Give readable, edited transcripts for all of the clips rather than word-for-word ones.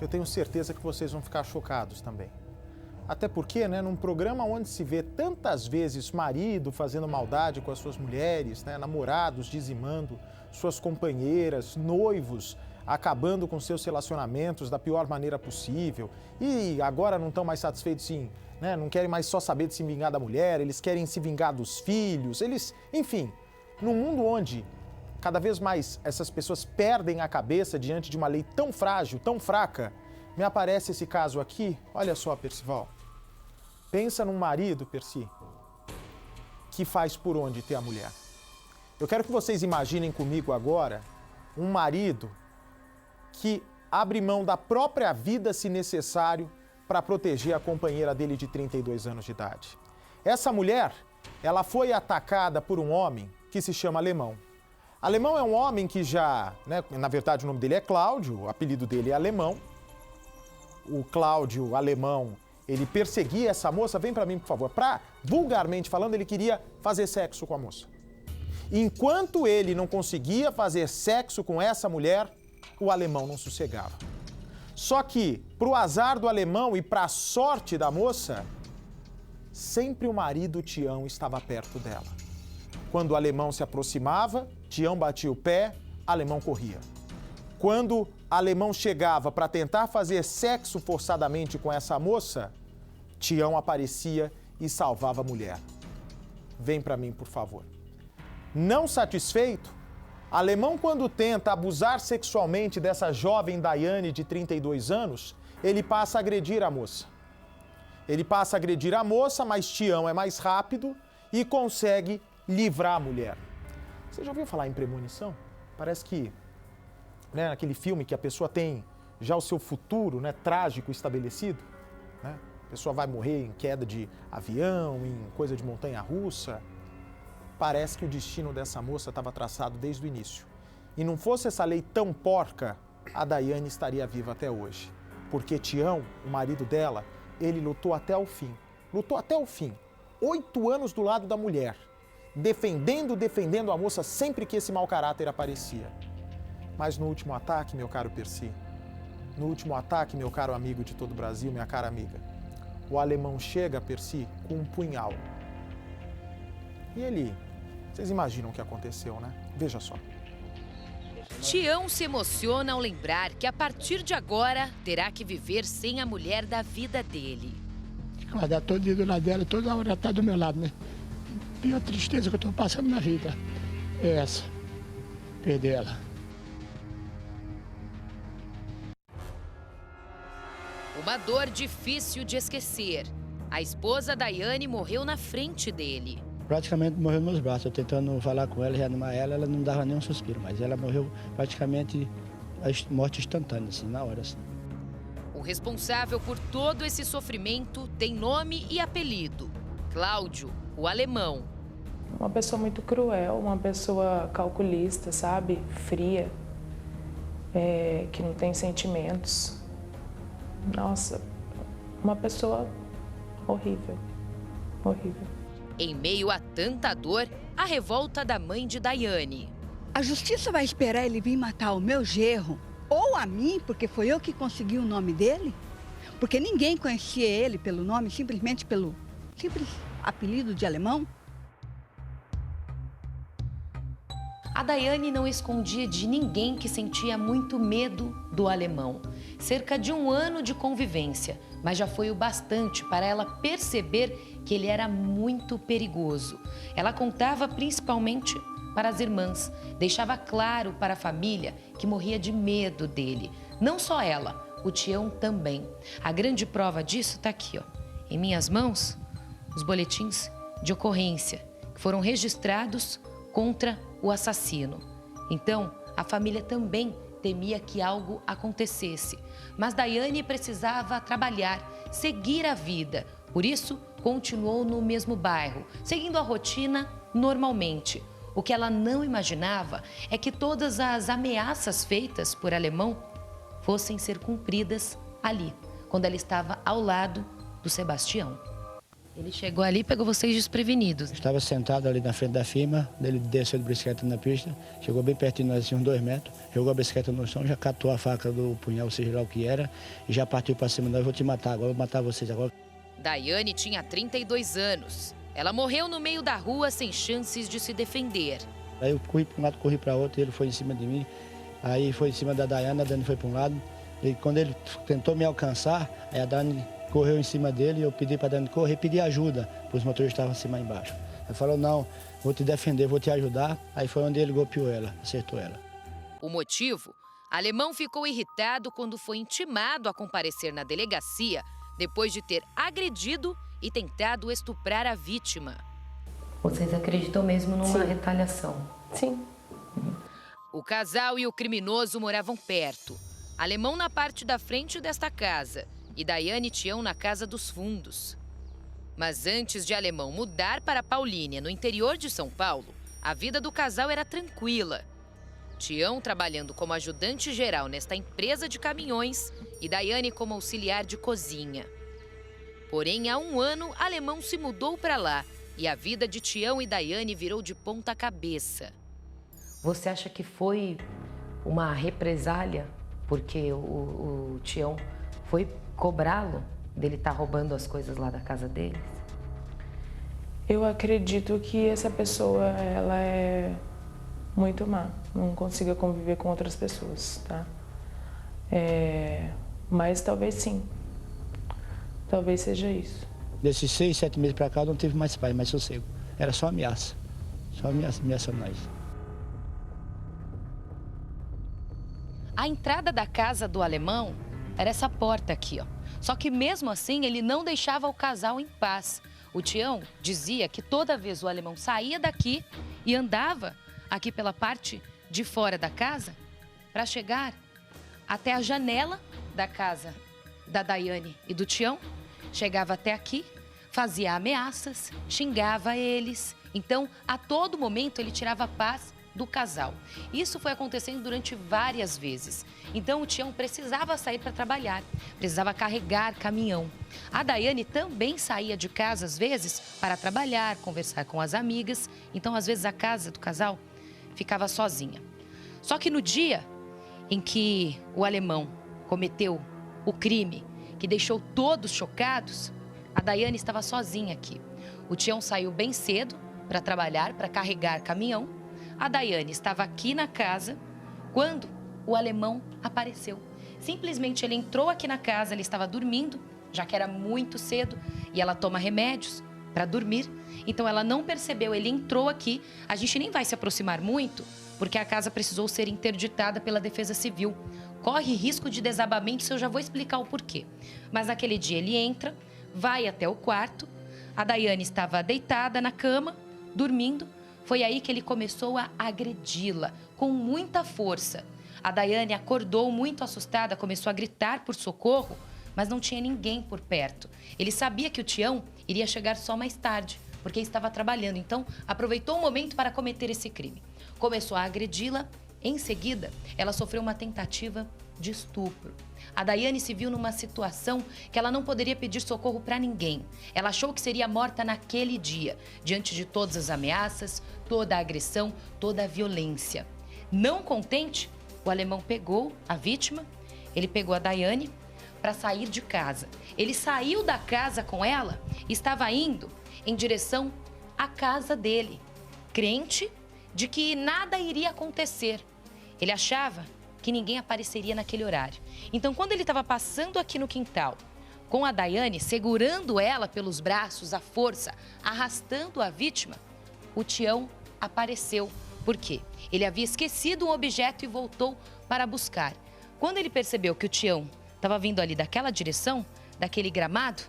eu tenho certeza que vocês vão ficar chocados também. Até porque, né, num programa onde se vê tantas vezes marido fazendo maldade com as suas mulheres, né, namorados dizimando suas companheiras, noivos acabando com seus relacionamentos da pior maneira possível e agora não estão mais satisfeitos sim, né, não querem mais só saber de se vingar da mulher, eles querem se vingar dos filhos, enfim, num mundo onde cada vez mais essas pessoas perdem a cabeça diante de uma lei tão frágil, tão fraca, me aparece esse caso aqui, olha só, Percival. Pensa num marido, Percy, que faz por onde ter a mulher. Eu quero que vocês imaginem comigo agora um marido que abre mão da própria vida, se necessário, para proteger a companheira dele de 32 anos de idade. Essa mulher, ela foi atacada por um homem que se chama Alemão. Alemão é um homem que já, né, na verdade o nome dele é Cláudio, o apelido dele é Alemão. O Cláudio Alemão, ele perseguia essa moça, vem pra mim, por favor. Vulgarmente falando, ele queria fazer sexo com a moça. Enquanto ele não conseguia fazer sexo com essa mulher, o Alemão não sossegava. Só que, pro azar do Alemão e pra sorte da moça, sempre o marido Tião estava perto dela. Quando o Alemão se aproximava, Tião batia o pé, Alemão corria. Quando Alemão chegava para tentar fazer sexo forçadamente com essa moça, Tião aparecia e salvava a mulher. Vem para mim, por favor. Não satisfeito, Alemão, quando tenta abusar sexualmente dessa jovem Daiane de 32 anos, ele passa a agredir a moça. Ele passa a agredir a moça, mas Tião é mais rápido e consegue livrar a mulher. Você já ouviu falar em premonição? Parece que, né, naquele filme que a pessoa tem já o seu futuro, né, trágico estabelecido, né? A pessoa vai morrer em queda de avião, em coisa de montanha-russa. Parece que o destino dessa moça estava traçado desde o início. E não fosse essa lei tão porca, a Daiane estaria viva até hoje. Porque Tião, o marido dela, ele lutou até o fim. Lutou até o fim. 8 anos do lado da mulher. Defendendo a moça sempre que esse mau caráter aparecia. Mas no último ataque, meu caro Percy, no último ataque, meu caro amigo de todo o Brasil, minha cara amiga, o Alemão chega, Percy, com um punhal. E vocês imaginam o que aconteceu, né? Veja só. Tião se emociona ao lembrar que a partir de agora terá que viver sem a mulher da vida dele. Ela dá todo dia do lado dela, toda hora está do meu lado, né? E a tristeza que eu estou passando na vida é essa, perder ela. Uma dor difícil de esquecer. A esposa Daiane morreu na frente dele. Praticamente morreu nos meus braços, eu tentando falar com ela, reanimar ela, ela não dava nem um suspiro, mas ela morreu praticamente a morte instantânea, assim, na hora. Assim. O responsável por todo esse sofrimento tem nome e apelido: Cláudio, o Alemão. Uma pessoa muito cruel, uma pessoa calculista, sabe? Fria, que não tem sentimentos. Nossa, uma pessoa horrível, horrível. Em meio a tanta dor, a revolta da mãe de Daiane. A justiça vai esperar ele vir matar o meu genro, ou a mim, porque foi eu que consegui o nome dele? Porque ninguém conhecia ele pelo nome, simplesmente pelo simples apelido de Alemão? A Daiane não escondia de ninguém que sentia muito medo do Alemão. Cerca de 1 ano de convivência, mas já foi o bastante para ela perceber que ele era muito perigoso. Ela contava principalmente para as irmãs, deixava claro para a família que morria de medo dele. Não só ela, o Tião também. A grande prova disso está aqui, ó, em minhas mãos, os boletins de ocorrência que foram registrados contra o assassino. Então, a família também temia que algo acontecesse. Mas Daiane precisava trabalhar, seguir a vida. Por isso, continuou no mesmo bairro, seguindo a rotina normalmente. O que ela não imaginava é que todas as ameaças feitas por Alemão fossem ser cumpridas ali, quando ela estava ao lado do Sebastião. Ele chegou ali e pegou vocês desprevenidos. Estava sentado ali na frente da firma, ele desceu de bicicleta na pista, chegou bem perto de nós, assim, uns 2 metros, jogou a bicicleta no chão, já catou a faca do punhal, seja lá o que era, e já partiu para cima de nós: eu vou te matar agora, eu vou matar vocês agora. Daiane tinha 32 anos. Ela morreu no meio da rua sem chances de se defender. Aí eu corri para um lado, corri para outro, ele foi em cima de mim, aí foi em cima da Daiane, a Daiane foi para um lado, e quando ele tentou me alcançar, aí a Daiane correu em cima dele, eu pedi para a Daiane correr, pedi ajuda, pois os motoristas estavam assim mais embaixo. Ele falou: não, vou te defender, vou te ajudar. Aí foi onde ele golpeou ela, acertou ela. O motivo? Alemão ficou irritado quando foi intimado a comparecer na delegacia depois de ter agredido e tentado estuprar a vítima. Vocês acreditam mesmo numa retaliação? Sim. O casal e o criminoso moravam perto. Alemão na parte da frente desta casa e Daiane e Tião na casa dos fundos. Mas antes de Alemão mudar para Paulínia, no interior de São Paulo, a vida do casal era tranquila. Tião trabalhando como ajudante geral nesta empresa de caminhões e Daiane como auxiliar de cozinha. Porém, há 1 ano, Alemão se mudou para lá e a vida de Tião e Daiane virou de ponta cabeça. Você acha que foi uma represália porque o Tião foi cobrá-lo dele estar roubando as coisas lá da casa deles? Eu acredito que essa pessoa, ela é muito má, não consiga conviver com outras pessoas, tá? Mas talvez sim, talvez seja isso. Desses 6, 7 meses para cá, eu não tive mais paz, mais sossego. Era só ameaça ameaçando nós. A entrada da casa do Alemão era essa porta aqui, ó. Só que mesmo assim, ele não deixava o casal em paz. O Tião dizia que toda vez o Alemão saía daqui e andava aqui pela parte de fora da casa para chegar até a janela da casa da Daiane e do Tião. Chegava até aqui, fazia ameaças, xingava eles. Então, a todo momento, ele tirava a paz do casal. Isso foi acontecendo durante várias vezes. Então, o Tião precisava sair para trabalhar, precisava carregar caminhão. A Daiane também saía de casa, às vezes, para trabalhar, conversar com as amigas. Então, às vezes, a casa do casal ficava sozinha. Só que no dia em que o Alemão cometeu o crime que deixou todos chocados, a Daiane estava sozinha aqui. O Tião saiu bem cedo para trabalhar, para carregar caminhão. A Daiane estava aqui na casa quando o Alemão apareceu. Simplesmente ele entrou aqui na casa, ele estava dormindo, já que era muito cedo, e ela toma remédios para dormir. Então ela não percebeu, ele entrou aqui. A gente nem vai se aproximar muito, porque a casa precisou ser interditada pela Defesa Civil. Corre risco de desabamento, eu já vou explicar o porquê. Mas naquele dia ele entra, vai até o quarto. A Daiane estava deitada na cama, dormindo. Foi aí que ele começou a agredi-la com muita força. A Daiane acordou muito assustada, começou a gritar por socorro, mas não tinha ninguém por perto. Ele sabia que o Tião iria chegar só mais tarde, porque estava trabalhando. Então, aproveitou o momento para cometer esse crime. Começou a agredi-la. Em seguida, ela sofreu uma tentativa de estupro. A Daiane se viu numa situação que ela não poderia pedir socorro para ninguém. Ela achou que seria morta naquele dia, diante de todas as ameaças, toda a agressão, toda a violência. Não contente, o Alemão pegou a vítima, ele pegou a Daiane para sair de casa. Ele saiu da casa com ela e estava indo em direção à casa dele, crente de que nada iria acontecer. Ele achava que ninguém apareceria naquele horário. Então, quando ele estava passando aqui no quintal, com a Daiane, segurando ela pelos braços, à força, arrastando a vítima, o Tião apareceu. Por quê? Ele havia esquecido um objeto e voltou para buscar. Quando ele percebeu que o Tião estava vindo ali daquela direção, daquele gramado,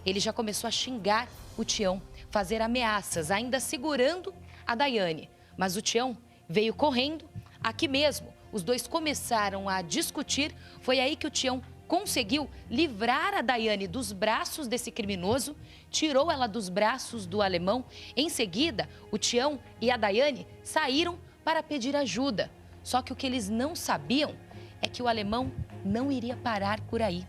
ele já começou a xingar o Tião, fazer ameaças, ainda segurando a Daiane. Mas o Tião veio correndo. Aqui mesmo, os dois começaram a discutir. Foi aí que o Tião conseguiu livrar a Daiane dos braços desse criminoso, tirou ela dos braços do Alemão. Em seguida, o Tião e a Daiane saíram para pedir ajuda. Só que o que eles não sabiam é que o Alemão não iria parar por aí.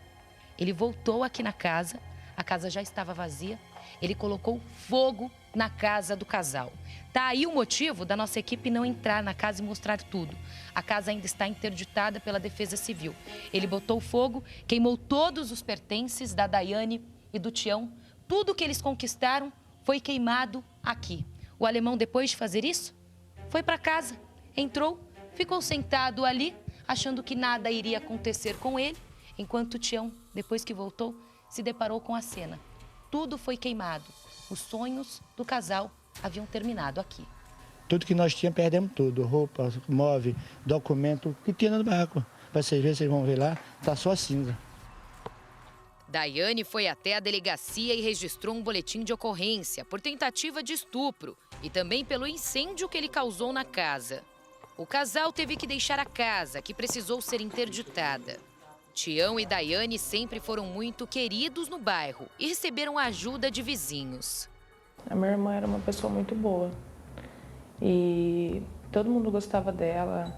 Ele voltou aqui na casa, a casa já estava vazia, ele colocou fogo na casa do casal. Tá aí o motivo da nossa equipe não entrar na casa e mostrar tudo. A casa ainda está interditada pela Defesa Civil. Ele botou fogo, queimou todos os pertences da Daiane e do Tião. Tudo que eles conquistaram foi queimado aqui. O alemão, depois de fazer isso, foi para casa, entrou, ficou sentado ali, achando que nada iria acontecer com ele, enquanto o Tião, depois que voltou, se deparou com a cena. Tudo foi queimado. Os sonhos do casal haviam terminado aqui. Tudo que nós tínhamos, perdemos tudo. Roupa, móvel, documento, o que tinha no barraco. Para vocês verem, vocês vão ver lá, tá só cinza. Daiane foi até a delegacia e registrou um boletim de ocorrência por tentativa de estupro e também pelo incêndio que ele causou na casa. O casal teve que deixar a casa, que precisou ser interditada. Tião e Daiane sempre foram muito queridos no bairro e receberam a ajuda de vizinhos. A minha irmã era uma pessoa muito boa e todo mundo gostava dela.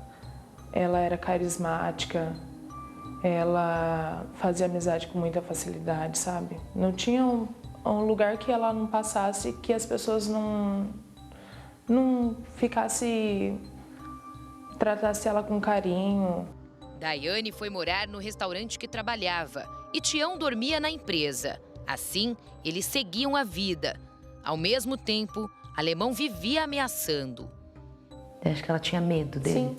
Ela era carismática, ela fazia amizade com muita facilidade, sabe? Não tinha um lugar que ela não passasse que as pessoas não tratassem ela com carinho. Daiane foi morar no restaurante que trabalhava e Tião dormia na empresa. Assim, eles seguiam a vida. Ao mesmo tempo, Alemão vivia ameaçando. Acho que ela tinha medo dele. Sim,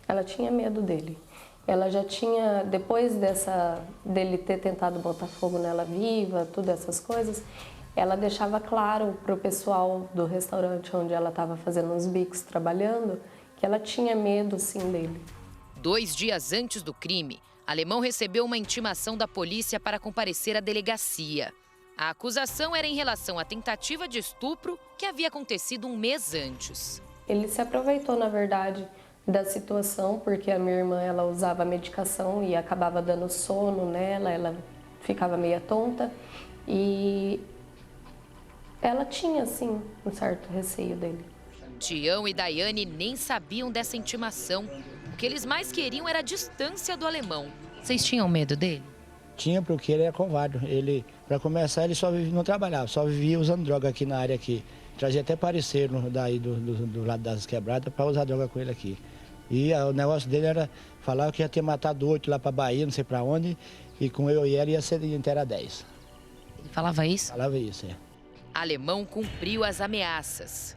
ela tinha medo dele. Ela já tinha, depois dele ter tentado botar fogo nela viva, todas essas coisas, ela deixava claro para o pessoal do restaurante onde ela estava fazendo uns bicos trabalhando, que ela tinha medo, sim, dele. 2 dias antes do crime, Alemão recebeu uma intimação da polícia para comparecer à delegacia. A acusação era em relação à tentativa de estupro que havia acontecido um mês antes. Ele se aproveitou, na verdade, da situação, porque a minha irmã ela usava medicação e acabava dando sono nela, ela ficava meia tonta e ela tinha, assim, um certo receio dele. Tião e Daiane nem sabiam dessa intimação. O que eles mais queriam era a distância do Alemão. Vocês tinham medo dele? Tinha, porque ele era covarde. Ele, para começar, ele não trabalhava, só vivia usando droga aqui na área aqui. Trazia até parceiro daí do lado das quebradas para usar droga com ele aqui. E o negócio dele era falar que ia ter matado 8 lá para Bahia, não sei para onde, e com eu e ela ia ser inteira 10. Ele falava isso? Falava isso, é. Alemão cumpriu as ameaças.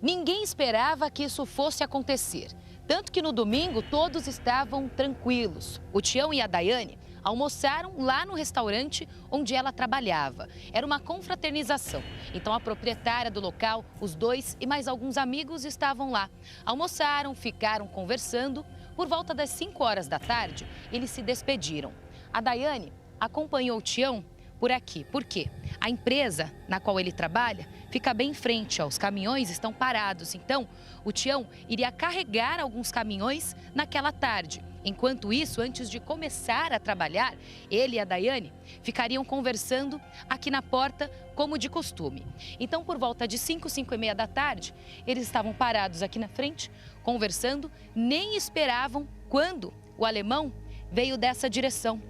Ninguém esperava que isso fosse acontecer. Tanto que no domingo todos estavam tranquilos. O Tião e a Daiane almoçaram lá no restaurante onde ela trabalhava. Era uma confraternização. Então a proprietária do local, os dois e mais alguns amigos estavam lá. Almoçaram, ficaram conversando. Por volta das 5 horas da tarde, eles se despediram. A Daiane acompanhou o Tião por aqui. Por quê? A empresa na qual ele trabalha fica bem em frente, ó, os caminhões estão parados. Então, o Tião iria carregar alguns caminhões naquela tarde. Enquanto isso, antes de começar a trabalhar, ele e a Daiane ficariam conversando aqui na porta, como de costume. Então, por volta de 5, 5:30 da tarde, eles estavam parados aqui na frente, conversando, nem esperavam quando o Alemão veio dessa direção,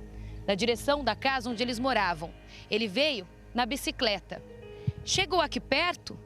da direção da casa onde eles moravam. Ele veio na bicicleta. Chegou aqui perto,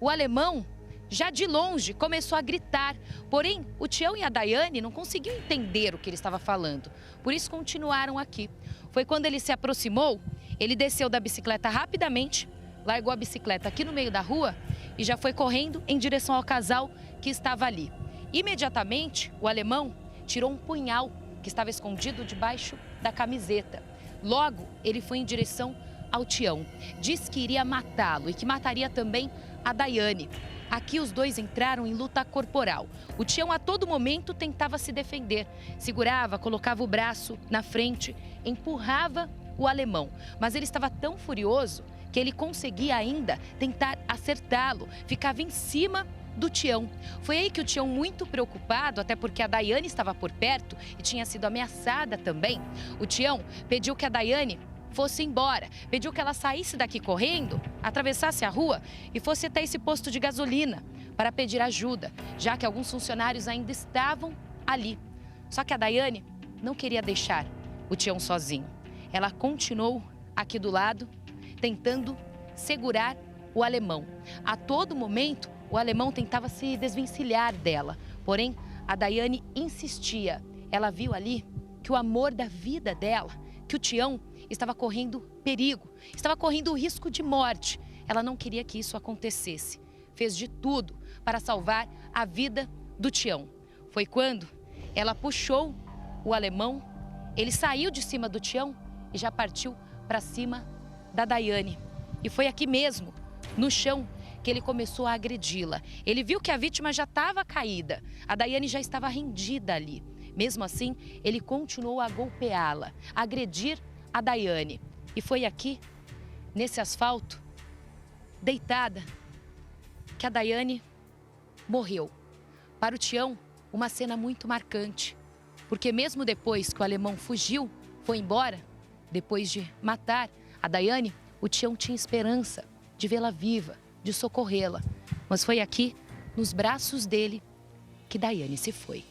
o Alemão, já de longe, começou a gritar. Porém, o Tião e a Daiane não conseguiam entender o que ele estava falando. Por isso, continuaram aqui. Foi quando ele se aproximou, ele desceu da bicicleta rapidamente, largou a bicicleta aqui no meio da rua e já foi correndo em direção ao casal que estava ali. Imediatamente, o Alemão tirou um punhal que estava escondido debaixo da camiseta. Logo, ele foi em direção ao Tião. Disse que iria matá-lo e que mataria também a Daiane. Aqui os dois entraram em luta corporal. O Tião a todo momento tentava se defender. Segurava, colocava o braço na frente, empurrava o Alemão. Mas ele estava tão furioso que ele conseguia ainda tentar acertá-lo. Ficava em cima do Tião. Foi aí que o Tião, muito preocupado, até porque a Daiane estava por perto e tinha sido ameaçada também, o Tião pediu que a Daiane fosse embora, pediu que ela saísse daqui correndo, atravessasse a rua e fosse até esse posto de gasolina para pedir ajuda, já que alguns funcionários ainda estavam ali. Só que a Daiane não queria deixar o Tião sozinho. Ela continuou aqui do lado, tentando segurar o alemão. A todo momento, o alemão tentava se desvencilhar dela. Porém, a Daiane insistia. Ela viu ali que o amor da vida dela, que o Tião, estava correndo perigo, estava correndo risco de morte. Ela não queria que isso acontecesse. Fez de tudo para salvar a vida do Tião. Foi quando ela puxou o alemão, ele saiu de cima do Tião e já partiu para cima da Daiane. E foi aqui mesmo, no chão, que ele começou a agredi-la. Ele viu que a vítima já estava caída, a Daiane já estava rendida ali. Mesmo assim, ele continuou a golpeá-la, a agredir a Daiane. E foi aqui, nesse asfalto, deitada, que a Daiane morreu. Para o Tião, uma cena muito marcante, porque mesmo depois que o alemão fugiu, foi embora, depois de matar a Daiane, o Tião tinha esperança de vê-la viva, de socorrê-la. Mas foi aqui, nos braços dele, que Daiane se foi.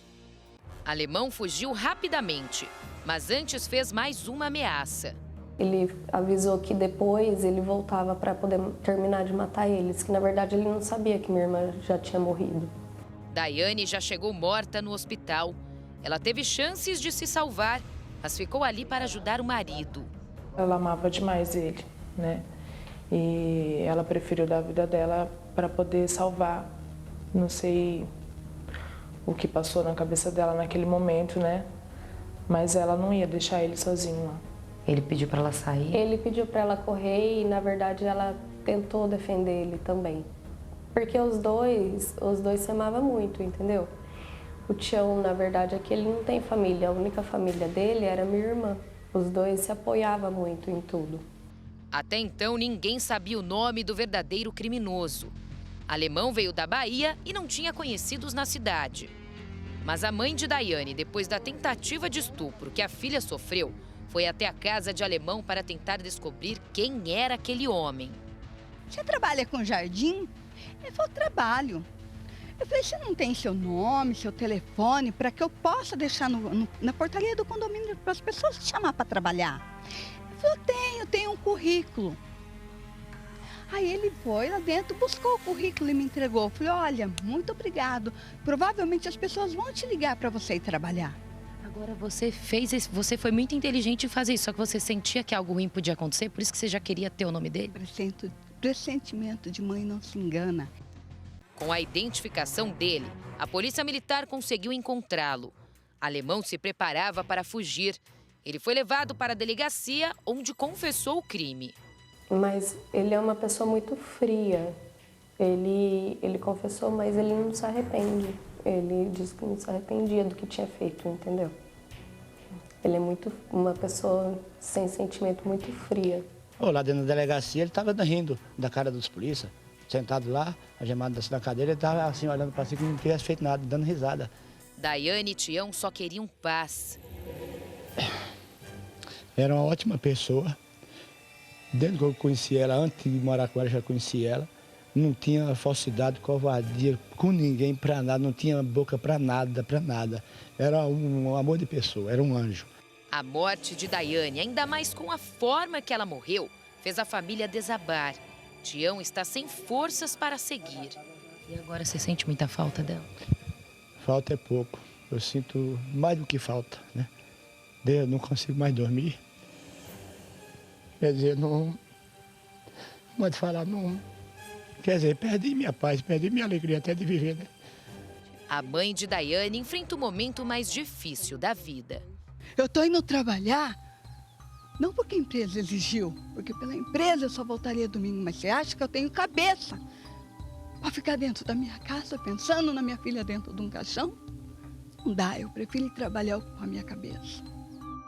Alemão fugiu rapidamente, mas antes fez mais uma ameaça. Ele avisou que depois ele voltava para poder terminar de matar eles, que na verdade ele não sabia que minha irmã já tinha morrido. Daiane já chegou morta no hospital. Ela teve chances de se salvar, mas ficou ali para ajudar o marido. Ela amava demais ele, né? E ela preferiu dar a vida dela para poder salvar. Não sei o que passou na cabeça dela naquele momento, né? Mas ela não ia deixar ele sozinho lá. Ele pediu para ela sair? Ele pediu para ela correr e, na verdade, ela tentou defender ele também. Porque os dois se amavam muito, entendeu? O Tião, na verdade, aqui ele não tem família. A única família dele era minha irmã. Os dois se apoiavam muito em tudo. Até então, ninguém sabia o nome do verdadeiro criminoso. Alemão veio da Bahia e não tinha conhecidos na cidade. Mas a mãe de Daiane, depois da tentativa de estupro que a filha sofreu, foi até a casa de Alemão para tentar descobrir quem era aquele homem. Você trabalha com jardim? Ele falou, trabalho. Eu falei, você não tem seu nome, seu telefone, para que eu possa deixar na portaria do condomínio para as pessoas te chamar para trabalhar? Ele falou, tenho um currículo. Aí ele foi lá dentro, buscou o currículo e me entregou. Eu falei, olha, muito obrigado. Provavelmente as pessoas vão te ligar para você ir trabalhar. Agora você foi muito inteligente em fazer isso, só que você sentia que algo ruim podia acontecer, por isso que você já queria ter o nome dele? Pressentimento de mãe não se engana. Com a identificação dele, a polícia militar conseguiu encontrá-lo. Alemão se preparava para fugir. Ele foi levado para a delegacia, onde confessou o crime. Mas ele é uma pessoa muito fria. Ele confessou, mas ele não se arrepende. Ele disse que não se arrependia do que tinha feito, entendeu? Ele é uma pessoa sem sentimento, muito fria. Lá dentro da delegacia, ele estava rindo da cara dos polícias. Sentado lá, algemado da cadeira, ele estava assim, olhando para si, como não tivesse feito nada, dando risada. Daiane e Tião só queriam paz. Era uma ótima pessoa. Desde que eu conheci ela, antes de morar com ela, já conheci ela. Não tinha falsidade, covardia com ninguém, para nada. Não tinha boca para nada, para nada. Era um amor de pessoa, era um anjo. A morte de Daiane, ainda mais com a forma que ela morreu, fez a família desabar. Tião está sem forças para seguir. E agora você sente muita falta dela? Falta é pouco. Eu sinto mais do que falta, né? Eu não consigo mais dormir. Quer dizer, não pode falar, não. Quer dizer, perdi minha paz, perdi minha alegria até de viver, né? A mãe de Daiane enfrenta o momento mais difícil da vida. Eu estou indo trabalhar, não porque a empresa exigiu, porque pela empresa eu só voltaria domingo, mas você acha que eu tenho cabeça para ficar dentro da minha casa pensando na minha filha dentro de um caixão? Não dá, eu prefiro ir trabalhar com a minha cabeça.